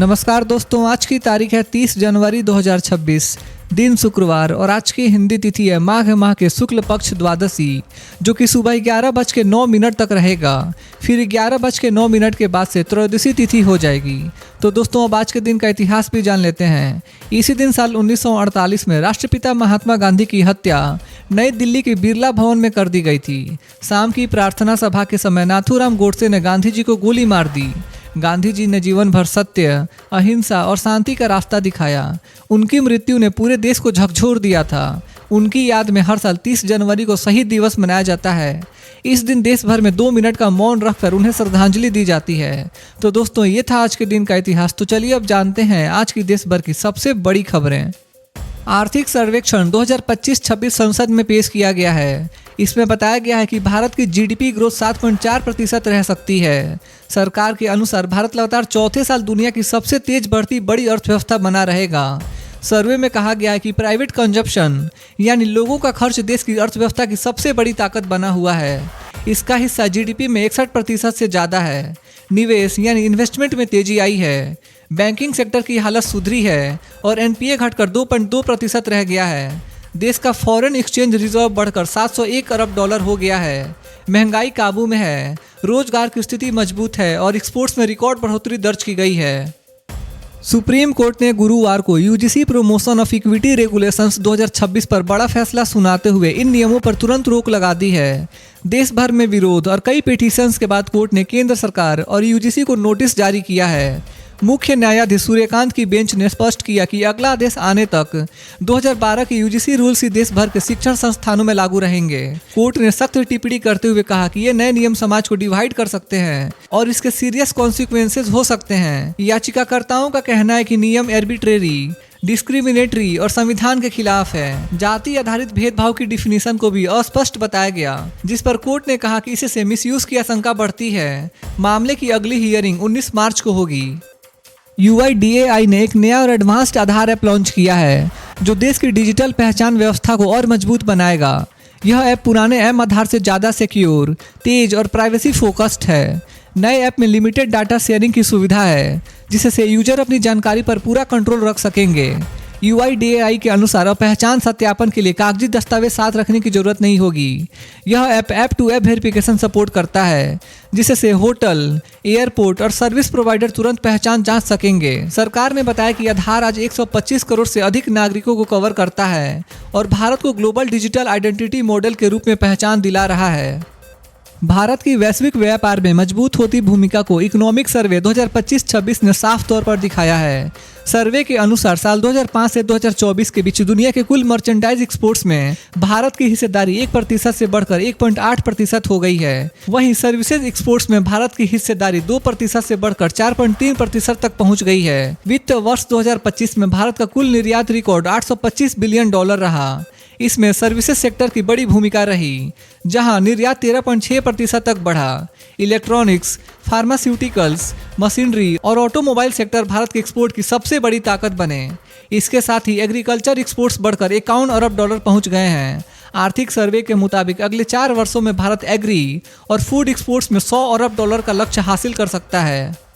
नमस्कार दोस्तों, आज की तारीख है 30 जनवरी 2026, दिन शुक्रवार और आज की हिंदी तिथि है माघ माह के शुक्ल पक्ष द्वादशी, जो कि सुबह 11:09 तक रहेगा। फिर 11:09 के बाद से त्रयोदशी तिथि हो जाएगी। तो दोस्तों, अब आज के दिन का इतिहास भी जान लेते हैं। इसी दिन साल 1948 में राष्ट्रपिता महात्मा गांधी की हत्या नई दिल्ली के बिरला भवन में कर दी गई थी। शाम की प्रार्थना सभा के समय नाथूराम गोडसे ने गांधी जी को गोली मार दी। गांधी जी ने जीवन भर सत्य, अहिंसा और शांति का रास्ता दिखाया। उनकी मृत्यु ने पूरे देश को झकझोर दिया था। उनकी याद में हर साल 30 जनवरी को शहीद दिवस मनाया जाता है। इस दिन देश भर में 2 मिनट का मौन रखकर उन्हें श्रद्धांजलि दी जाती है। तो दोस्तों, ये था आज के दिन का इतिहास। तो चलिए अब जानते हैं आज की देश भर की सबसे बड़ी खबरें। आर्थिक सर्वेक्षण 2025-26 संसद में पेश किया गया है। इसमें बताया गया है कि भारत की जीडीपी ग्रोथ 7.4% रह सकती है। सरकार के अनुसार भारत लगातार चौथे साल दुनिया की सबसे तेज बढ़ती बड़ी अर्थव्यवस्था बना रहेगा। सर्वे में कहा गया है कि प्राइवेट कंजप्शन यानी लोगों का खर्च देश की अर्थव्यवस्था की सबसे बड़ी ताकत बना हुआ है। इसका हिस्सा जीडीपी में 61% से ज़्यादा है। निवेश यानी इन्वेस्टमेंट में तेजी आई है। बैंकिंग सेक्टर की हालत सुधरी है और एनपीए घटकर 2.2% रह गया है। देश का फॉरेन एक्सचेंज रिजर्व बढ़कर $701 अरब हो गया है। महंगाई काबू में है, रोजगार की स्थिति मजबूत है और एक्सपोर्ट्स में रिकॉर्ड बढ़ोतरी दर्ज की गई है। सुप्रीम कोर्ट ने गुरुवार को UGC promotion of equity regulations 2026 पर बड़ा फैसला सुनाते हुए इन नियमों पर तुरंत रोक लगा दी है। देश भर में विरोध और कई पिटीशंस के बाद कोर्ट ने केंद्र सरकार और यूजीसी को नोटिस जारी किया है। मुख्य न्यायाधीश सूर्यकांत की बेंच ने स्पष्ट किया कि अगला आदेश आने तक 2012 के यूजीसी रूल्स ही देश भर के शिक्षण संस्थानों में लागू रहेंगे। कोर्ट ने सख्त टिप्पणी करते हुए कहा कि ये नए नियम समाज को डिवाइड कर सकते हैं और इसके सीरियस कॉन्सिक्वेंसेज हो सकते हैं। याचिकाकर्ताओं का कहना है कि नियम आर्बिट्रेरी, डिस्क्रिमिनेटरी और संविधान के खिलाफ है। जाति आधारित भेदभाव की डिफिनीशन को भी अस्पष्ट बताया गया, जिस पर कोर्ट ने कहा कि इससे मिसयूज की आशंका बढ़ती है। मामले की अगली हियरिंग 19 मार्च को होगी। UIDAI ने एक नया और एडवांस्ड आधार ऐप लॉन्च किया है, जो देश की डिजिटल पहचान व्यवस्था को और मजबूत बनाएगा। यह ऐप पुराने ऐप आधार से ज़्यादा सिक्योर, तेज और प्राइवेसी फोकस्ड है। नए ऐप में लिमिटेड डाटा शेयरिंग की सुविधा है, जिससे यूजर अपनी जानकारी पर पूरा कंट्रोल रख सकेंगे। UIDAI के अनुसार पहचान सत्यापन के लिए कागजी दस्तावेज साथ रखने की जरूरत नहीं होगी। यह app to app verification support करता है, जिससे होटल, एयरपोर्ट और सर्विस प्रोवाइडर तुरंत पहचान जांच सकेंगे। सरकार ने बताया कि आधार आज 125 करोड़ से अधिक नागरिकों को कवर करता है और भारत को ग्लोबल डिजिटल आइडेंटिटी मॉडल के रूप में पहचान दिला रहा है। भारत की वैश्विक व्यापार में मजबूत होती भूमिका को इकोनॉमिक सर्वे 2025-26 ने साफ तौर पर दिखाया है। सर्वे के अनुसार साल 2005 से 2024 के बीच दुनिया के कुल मर्चेंडाइज एक्सपोर्ट्स में भारत की हिस्सेदारी 1% से बढ़कर 1.8% हो गई है। वहीं सर्विसेज एक्सपोर्ट्स में भारत की हिस्सेदारी 2% से बढ़कर 4.3% तक पहुंच गई है। वित्त वर्ष 2025 में भारत का कुल निर्यात रिकॉर्ड $825 बिलियन रहा। इसमें सर्विसेज सेक्टर की बड़ी भूमिका रही, जहां निर्यात 13.6% तक बढ़ा। इलेक्ट्रॉनिक्स, फार्मास्यूटिकल्स, मशीनरी और ऑटोमोबाइल सेक्टर भारत के एक्सपोर्ट की सबसे बड़ी ताकत बने। इसके साथ ही एग्रीकल्चर एक्सपोर्ट्स बढ़कर $51 अरब पहुंच गए हैं। आर्थिक सर्वे के मुताबिक अगले 4 वर्षों में भारत एग्री और फूड एक्सपोर्ट्स में $100 अरब का लक्ष्य हासिल कर सकता है।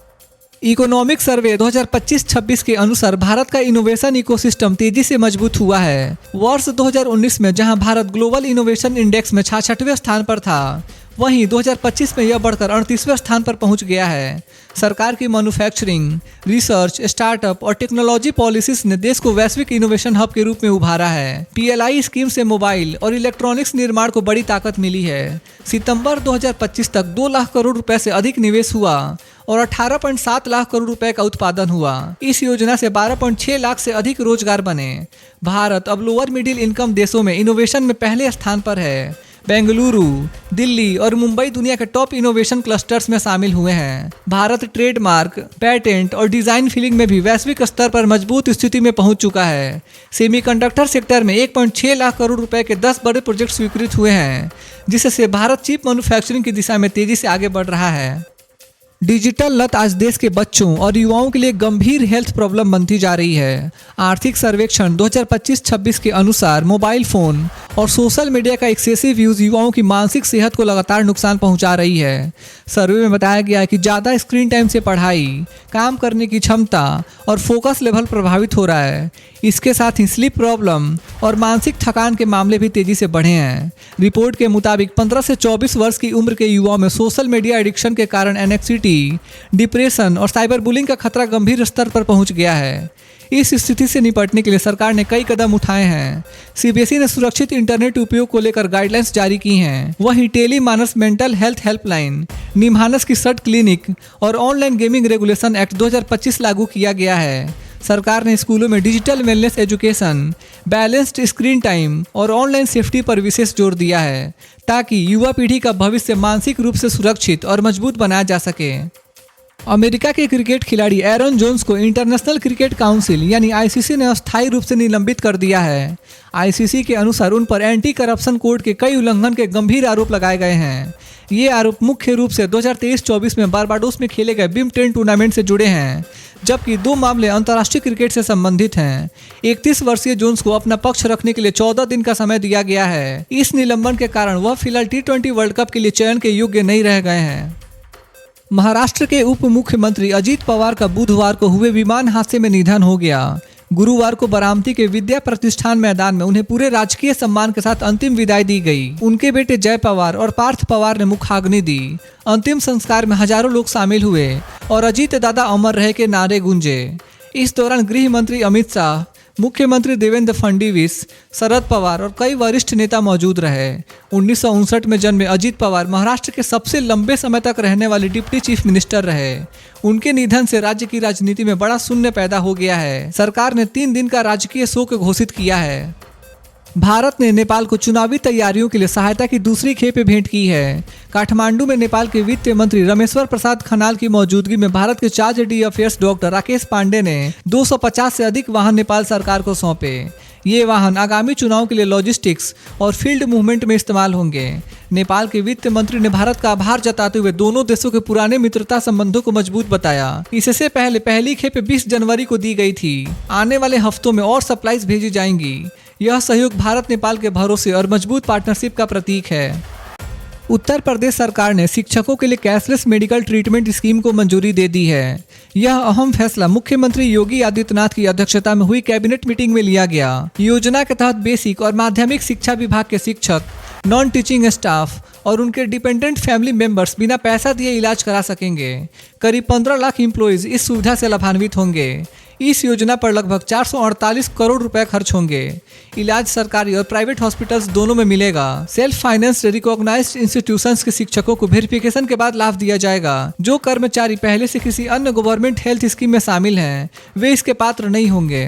इकोनॉमिक सर्वे 2025-26 के अनुसार भारत का इनोवेशन इकोसिस्टम तेजी से मजबूत हुआ है। वर्ष 2019 में जहां भारत ग्लोबल इनोवेशन इंडेक्स में 66वें स्थान पर था, वहीं 2025 में यह बढ़कर 38वें स्थान पर पहुंच गया है। सरकार की मैन्युफैक्चरिंग, रिसर्च, स्टार्टअप और टेक्नोलॉजी पॉलिसीज ने देश को वैश्विक इनोवेशन हब के रूप में उभारा है। PLI स्कीम से मोबाइल और इलेक्ट्रॉनिक्स निर्माण को बड़ी ताकत मिली है। सितंबर 2025 तक 2 लाख करोड़ रुपए से अधिक निवेश हुआ और 18.7 लाख करोड़ रुपए का उत्पादन हुआ। इस योजना से 12.6 लाख से अधिक रोजगार बने। भारत अब लोअर मिडिल इनकम देशों में इनोवेशन में पहले स्थान पर है। बेंगलुरु, दिल्ली और मुंबई दुनिया के टॉप इनोवेशन क्लस्टर्स में शामिल हुए हैं। भारत ट्रेडमार्क, पेटेंट और डिजाइन फील्ड में भी वैश्विक स्तर पर मजबूत स्थिति में पहुंच चुका है। सेमीकंडक्टर सेक्टर में 1.6 लाख करोड़ रुपए के 10 बड़े प्रोजेक्ट स्वीकृत हुए हैं, जिससे भारत चिप मैन्युफैक्चरिंग की दिशा में तेजी से आगे बढ़ रहा है। डिजिटल लत आज देश के बच्चों और युवाओं के लिए गंभीर हेल्थ प्रॉब्लम बनती जा रही है। आर्थिक सर्वेक्षण 2025-26 के अनुसार मोबाइल फोन और सोशल मीडिया का एक्सेसिव यूज युवाओं की मानसिक सेहत को लगातार नुकसान पहुंचा रही है। सर्वे में बताया गया है कि ज़्यादा स्क्रीन टाइम से पढ़ाई, काम करने की क्षमता और फोकस लेवल प्रभावित हो रहा है। इसके साथ ही स्लीप प्रॉब्लम और मानसिक थकान के मामले भी तेजी से बढ़े हैं। रिपोर्ट के मुताबिक 15 से 24 वर्ष की उम्र के युवाओं में सोशल मीडिया एडिक्शन के कारण एनेक्सिटी, डिप्रेशन और साइबर बुलिंग का खतरा गंभीर स्तर पर पहुंच गया है। इस स्थिति से निपटने के लिए सरकार ने कई कदम उठाए हैं। सीबीएसई ने सुरक्षित इंटरनेट उपयोग को लेकर गाइडलाइंस जारी की हैं। वहीं टेली मानस मेंटल हेल्थ हेल्पलाइन, निमहानस की सर्ट क्लिनिक और ऑनलाइन गेमिंग रेगुलेशन एक्ट 2025 लागू किया गया है। सरकार ने स्कूलों में digital wellness education, balanced screen time और ऑनलाइन सेफ्टी पर विशेष जोर दिया है, ताकि युवा पीढ़ी का भविष्य मानसिक रूप से सुरक्षित और मजबूत बनाया जा सके। अमेरिका के क्रिकेट खिलाड़ी एरन जोन्स को इंटरनेशनल क्रिकेट काउंसिल यानी आईसीसी ने अस्थायी रूप से निलंबित कर दिया है। आईसीसी के अनुसार उन पर एंटी करप्शन कोड के कई उल्लंघन के गंभीर आरोप लगाए गए हैं। ये आरोप मुख्य रूप से 2023-24 में बारबाडोस में खेले गए बिम 10 टूर्नामेंट से जुड़े हैं, जबकि 2 मामले अंतर्राष्ट्रीय क्रिकेट से संबंधित हैं। 31 वर्षीय जोन्स को अपना पक्ष रखने के लिए 14 दिन का समय दिया गया है। इस निलंबन के कारण वह फिलहाल T20 वर्ल्ड कप के लिए चयन के योग्य नहीं रह गए हैं। महाराष्ट्र के उप मुख्यमंत्री अजीत पवार का बुधवार को हुए विमान हादसे में निधन हो गया। गुरुवार को बारामती के विद्या प्रतिष्ठान मैदान में उन्हें पूरे राजकीय सम्मान के साथ अंतिम विदाई दी गई। उनके बेटे जय पवार और पार्थ पवार ने मुखाग्नि दी। अंतिम संस्कार में हजारों लोग शामिल हुए और अजीत दादा अमर रहे के नारे गूंजे। इस दौरान गृह मंत्री अमित शाह, मुख्यमंत्री देवेंद्र फडणवीस, शरद पवार और कई वरिष्ठ नेता मौजूद रहे। 1959 में जन्मे अजीत पवार महाराष्ट्र के सबसे लंबे समय तक रहने वाले डिप्टी चीफ मिनिस्टर रहे। उनके निधन से राज्य की राजनीति में बड़ा शून्य पैदा हो गया है। सरकार ने 3 दिन का राजकीय शोक घोषित किया है। भारत ने नेपाल को चुनावी तैयारियों के लिए सहायता की दूसरी खेप भेंट की है। काठमांडू में नेपाल के वित्त मंत्री रमेश्वर प्रसाद खनाल की मौजूदगी में भारत के charge d affaires doctor Rakesh Pandey ने 250 से अधिक वाहन नेपाल सरकार को सौंपे। ये वाहन आगामी चुनाव के लिए लॉजिस्टिक्स और फील्ड मूवमेंट में इस्तेमाल होंगे। नेपाल के वित्त मंत्री ने भारत का आभार जताते हुए दोनों देशों के पुराने मित्रता संबंधों को मजबूत बताया। इससे पहले पहली खेप 20 जनवरी को दी गई थी। आने वाले हफ्तों में और सप्लाईज भेजी जाएंगी। यह सहयोग भारत नेपाल के भरोसे और मजबूत पार्टनरशिप का प्रतीक है। उत्तर प्रदेश सरकार ने शिक्षकों के लिए कैशलेस मेडिकल ट्रीटमेंट स्कीम को मंजूरी दे दी है। यह अहम फैसला मुख्यमंत्री योगी आदित्यनाथ की अध्यक्षता में हुई कैबिनेट मीटिंग में लिया गया। योजना के तहत बेसिक और माध्यमिक शिक्षा विभाग के शिक्षक, नॉन टीचिंग स्टाफ और उनके डिपेंडेंट फैमिली मेंबर्स बिना पैसा दिए इलाज करा सकेंगे। करीब 15 लाख एम्प्लॉइज इस सुविधा से लाभान्वित होंगे। इस योजना पर लगभग 448 करोड़ रुपए खर्च होंगे। इलाज सरकारी और प्राइवेट हॉस्पिटल्स दोनों में मिलेगा। सेल्फ फाइनेंस रिकॉग्नाइज्ड इंस्टीट्यूशंस के शिक्षकों को वेरिफिकेशन के बाद लाभ दिया जाएगा। जो कर्मचारी पहले से किसी अन्य गवर्नमेंट हेल्थ स्कीम में शामिल हैं, वे इसके पात्र नहीं होंगे।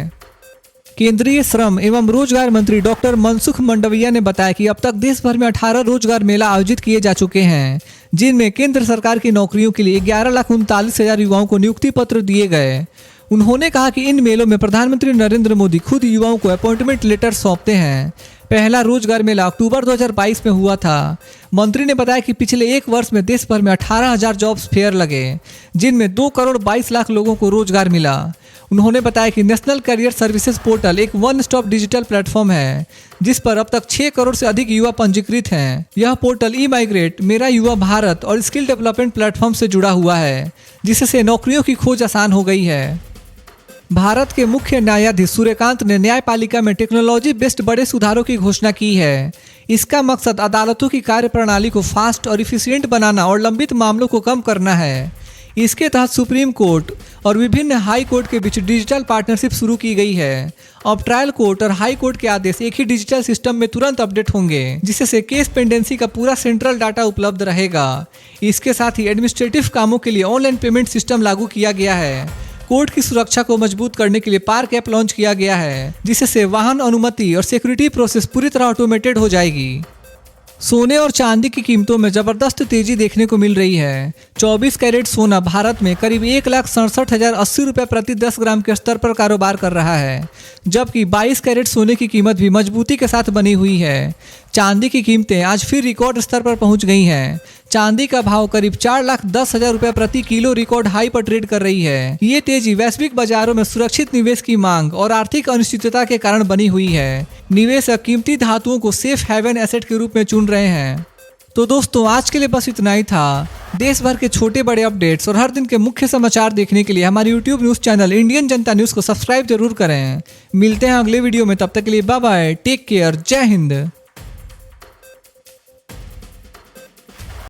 केंद्रीय श्रम एवं रोजगार मंत्री डॉक्टर मनसुख मंडाविया ने बताया कि अब तक देश भर में 18 रोजगार मेला आयोजित किए जा चुके हैं, जिनमें केंद्र सरकार की नौकरियों के लिए 11,39,000 युवाओं को नियुक्ति पत्र दिए गए। उन्होंने कहा कि इन मेलों में प्रधानमंत्री नरेंद्र मोदी खुद युवाओं को अपॉइंटमेंट लेटर सौंपते हैं। पहला रोजगार मेला अक्टूबर 2022 में हुआ था। मंत्री ने बताया कि पिछले 1 वर्ष में देश भर में 18,000 जॉब्स फेयर लगे, जिनमें 2 करोड़ 22 लाख लोगों को रोजगार मिला। उन्होंने बताया कि नेशनल करियर सर्विसेज पोर्टल एक वन स्टॉप डिजिटल प्लेटफॉर्म है, जिस पर अब तक 6 करोड़ से अधिक युवा पंजीकृत हैं। यह पोर्टल ई माइग्रेट, मेरा युवा भारत और स्किल डेवलपमेंट प्लेटफॉर्म से जुड़ा हुआ है, जिससे नौकरियों की खोज आसान हो गई है। भारत के मुख्य न्यायाधीश सूर्यकांत ने न्यायपालिका में टेक्नोलॉजी बेस्ड बड़े सुधारों की घोषणा की है। इसका मकसद अदालतों की कार्यप्रणाली को फास्ट और इफिशिएंट बनाना और लंबित मामलों को कम करना है। इसके तहत सुप्रीम कोर्ट और विभिन्न हाई कोर्ट के बीच डिजिटल पार्टनरशिप शुरू की गई है। अब ट्रायल कोर्ट और हाई कोर्ट के आदेश एक ही डिजिटल सिस्टम में तुरंत अपडेट होंगे, जिससे केस पेंडेंसी का पूरा सेंट्रल डाटा उपलब्ध रहेगा। इसके साथ ही एडमिनिस्ट्रेटिव कामों के लिए ऑनलाइन पेमेंट सिस्टम लागू किया गया है। कोर्ट की सुरक्षा को मजबूत करने के लिए पार्क ऐप लॉन्च किया गया है, जिससे वाहन अनुमति और सिक्योरिटी प्रोसेस पूरी तरह ऑटोमेटेड हो जाएगी। सोने और चांदी की कीमतों में जबरदस्त तेजी देखने को मिल रही है। 24 कैरेट सोना भारत में करीब 1,67,080 रुपये प्रति 10 ग्राम के स्तर पर कारोबार कर रहा है, जबकि 22 कैरेट सोने की कीमत भी मजबूती के साथ बनी हुई है। चांदी की कीमतें आज फिर रिकॉर्ड स्तर पर पहुंच गई हैं। चांदी का भाव करीब 4,10,000 रुपए प्रति किलो रिकॉर्ड हाई पर ट्रेड कर रही है। ये तेजी वैश्विक बाजारों में सुरक्षित निवेश की मांग और आर्थिक अनिश्चितता के कारण बनी हुई है। निवेशक कीमती धातुओं को सेफ हेवन एसेट के रूप में चुन रहे हैं। तो दोस्तों, आज के लिए बस इतना ही था। देश भर के छोटे बड़े अपडेट्स और हर दिन के मुख्य समाचार देखने के लिए हमारे YouTube न्यूज चैनल इंडियन जनता न्यूज को सब्सक्राइब जरूर करें। मिलते हैं अगले वीडियो में, तब तक के लिए बाय बाय, टेक केयर, जय हिंद।